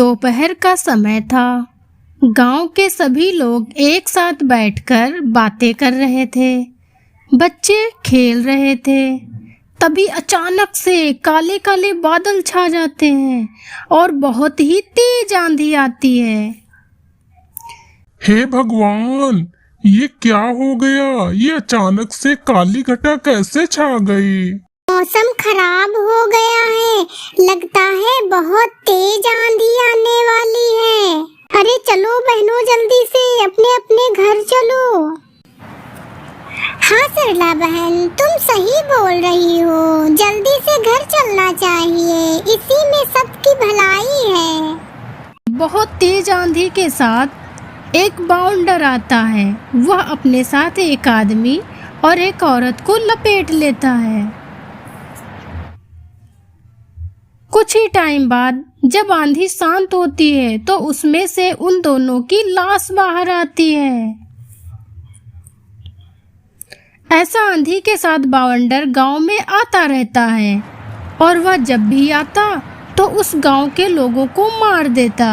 दोपहर का समय था। गांव के सभी लोग एक साथ बैठकर बातें कर रहे थे। बच्चे खेल रहे थे। तभी अचानक से काले काले बादल छा जाते हैं और बहुत ही तेज आंधी आती है। हे भगवान, ये क्या हो गया? ये अचानक से काली घटा कैसे छा गई? मौसम खराब हो गया है, लगता है बहुत तेज आंधी आने वाली है। अरे चलो बहनों, जल्दी से अपने अपने घर चलो। हाँ सरला बहन, तुम सही बोल रही हो, जल्दी से घर चलना चाहिए, इसी में सबकी भलाई है। बहुत तेज आंधी के साथ एक बाउंडर आता है। वह अपने साथ एक आदमी और एक औरत को लपेट लेता है। कुछ ही टाइम बाद जब आंधी शांत होती है तो उसमें से उन दोनों की लाश बाहर आती है। ऐसा आंधी के साथ बावंडर गांव में आता रहता है और वह जब भी आता तो उस गांव के लोगों को मार देता।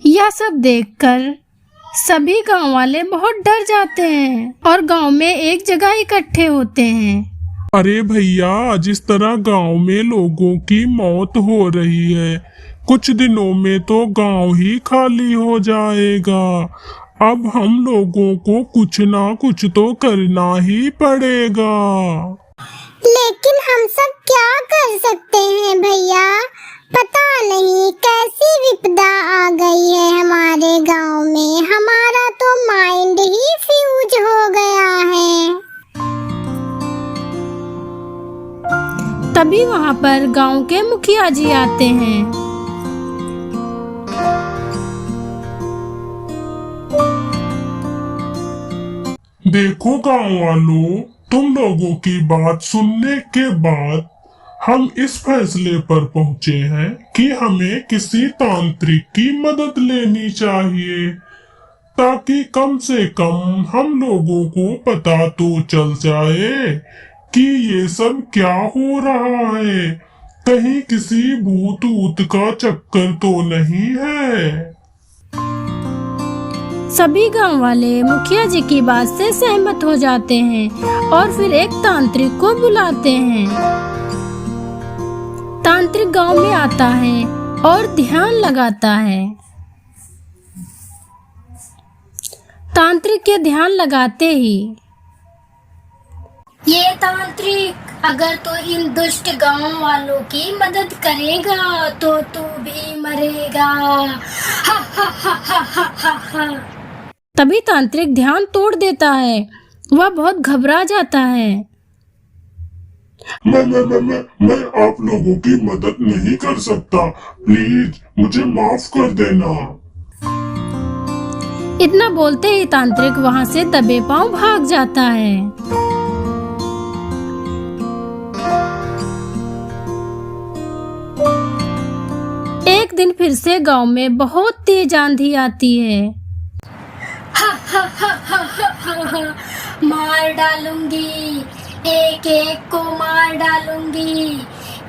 यह सब देखकर सभी गांव वाले बहुत डर जाते हैं और गांव में एक जगह इकट्ठे होते हैं। अरे भैया, जिस तरह गांव में लोगों की मौत हो रही है, कुछ दिनों में तो गांव ही खाली हो जाएगा। अब हम लोगों को कुछ ना कुछ तो करना ही पड़ेगा। लेकिन हम सब क्या कर सकते हैं भैया? पता नहीं कैसी विपदा आ गई है हमारे गांव में, हमारा तो माइंड ही फ्यूज हो गया है। तभी वहां पर गांव के मुखिया जी आते हैं। देखो गांव वालों, तुम लोगों की बात सुनने के बाद हम इस फैसले पर पहुंचे हैं कि हमें किसी तांत्रिक की मदद लेनी चाहिए, ताकि कम से कम हम लोगों को पता तो चल जाए कि ये सब क्या हो रहा है। कहीं किसी भूत ऊत का चक्कर तो नहीं है। सभी गांव वाले मुखिया जी की बात से सहमत हो जाते हैं और फिर एक तांत्रिक को बुलाते हैं। तांत्रिक गांव में आता है और ध्यान लगाता है। तांत्रिक के ध्यान लगाते ही ये तांत्रिक अगर तो इन दुष्ट गांव वालों की मदद करेगा तो तू भी मरेगा। हा हा हा हा हा हा हा। तभी तांत्रिक ध्यान तोड़ देता है। वह बहुत घबरा जाता है। मैं आप लोगों की मदद नहीं कर सकता, प्लीज मुझे माफ कर देना। इतना बोलते ही तांत्रिक वहां से दबे पांव भाग जाता है। एक दिन फिर से गांव में बहुत तेज आंधी आती है। हा हा हा हा हा हा। मार डालूंगी, एक एक को मार डालूंगी।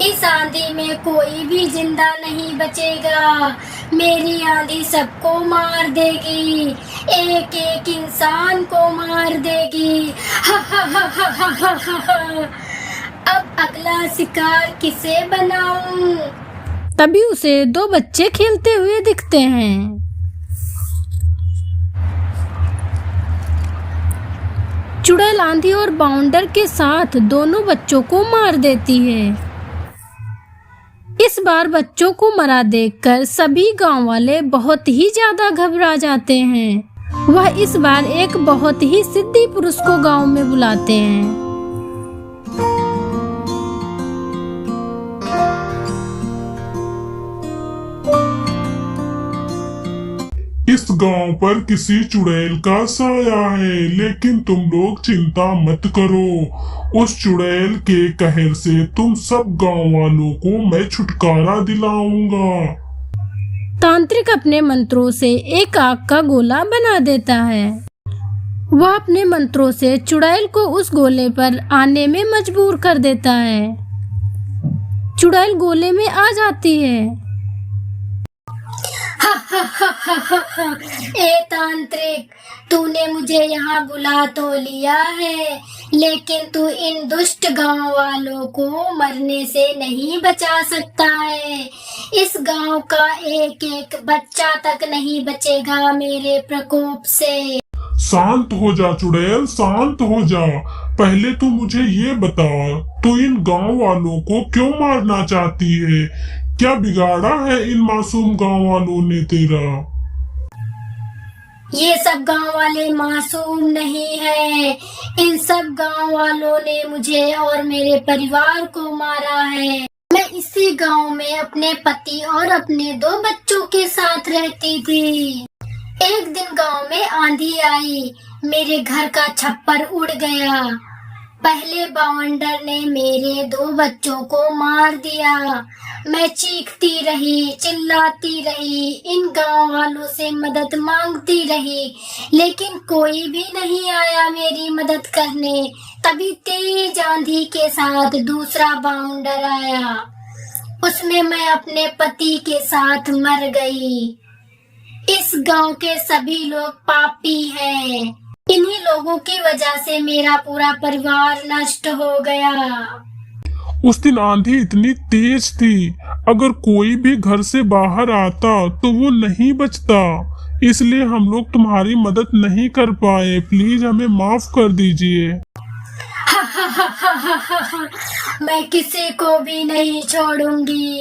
इस आंधी में कोई भी जिंदा नहीं बचेगा। मेरी आंधी सबको मार देगी, एक एक इंसान को मार देगी। हा हा हा हा हा हा हा। अब अगला शिकार किसे बनाऊं? तभी उसे दो बच्चे खेलते हुए दिखते हैं। चुड़ैल आंधी और बाउंडर के साथ दोनों बच्चों को मार देती है। इस बार बच्चों को मरा देखकर सभी गांव वाले बहुत ही ज्यादा घबरा जाते हैं। वह इस बार एक बहुत ही सिद्धि पुरुष को गांव में बुलाते हैं। इस गांव पर किसी चुड़ैल का साया है, लेकिन तुम लोग चिंता मत करो। उस चुड़ैल के कहर से तुम सब गांव वालों को मैं छुटकारा दिलाऊंगा। तांत्रिक अपने मंत्रों से एक आग का गोला बना देता है। वह अपने मंत्रों से चुड़ैल को उस गोले पर आने में मजबूर कर देता है। चुड़ैल गोले में आ जाती है। ए तांत्रिक, तूने मुझे यहाँ बुला तो लिया है, लेकिन तू इन दुष्ट गांव वालों को मरने से नहीं बचा सकता है। इस गांव का एक एक बच्चा तक नहीं बचेगा मेरे प्रकोप से। शांत हो जा चुड़ैल, शांत हो जा। पहले तू मुझे ये बता, तू इन गांव वालों को क्यों मारना चाहती है? क्या बिगाड़ा है इन मासूम गांव वालों ने तेरा? ये सब गांव वाले मासूम नहीं है। इन सब गांव वालों ने मुझे और मेरे परिवार को मारा है। मैं इसी गांव में अपने पति और अपने 2 बच्चों के साथ रहती थी। एक दिन गांव में आंधी आई, मेरे घर का छप्पर उड़ गया। पहले बावंडर ने मेरे 2 बच्चों को मार दिया। मैं चीखती रही, चिल्लाती रही, इन गांव वालों से मदद मांगती रही, लेकिन कोई भी नहीं आया मेरी मदद करने। तभी तेज आंधी के साथ दूसरा बावंडर आया, उसमें मैं अपने पति के साथ मर गई। इस गांव के सभी लोग पापी हैं। इन्हीं लोगों की वजह से मेरा पूरा परिवार नष्ट हो गया। उस दिन आंधी इतनी तेज थी, अगर कोई भी घर से बाहर आता तो वो नहीं बचता। इसलिए हम लोग तुम्हारी मदद नहीं कर पाए। प्लीज हमें माफ कर दीजिए। मैं किसी को भी नहीं छोड़ूंगी।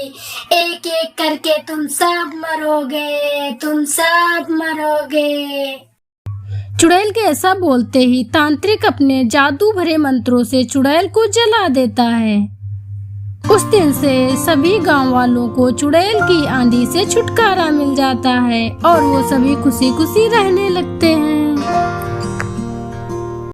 एक एक करके तुम सब मरोगे, तुम सब मरोगे। चुड़ैल के ऐसा बोलते ही तांत्रिक अपने जादू भरे मंत्रों से चुड़ैल को जला देता है। उस दिन से सभी गांव वालों को चुड़ैल की आंधी से छुटकारा मिल जाता है और वो सभी खुशी खुशी रहने लगते हैं।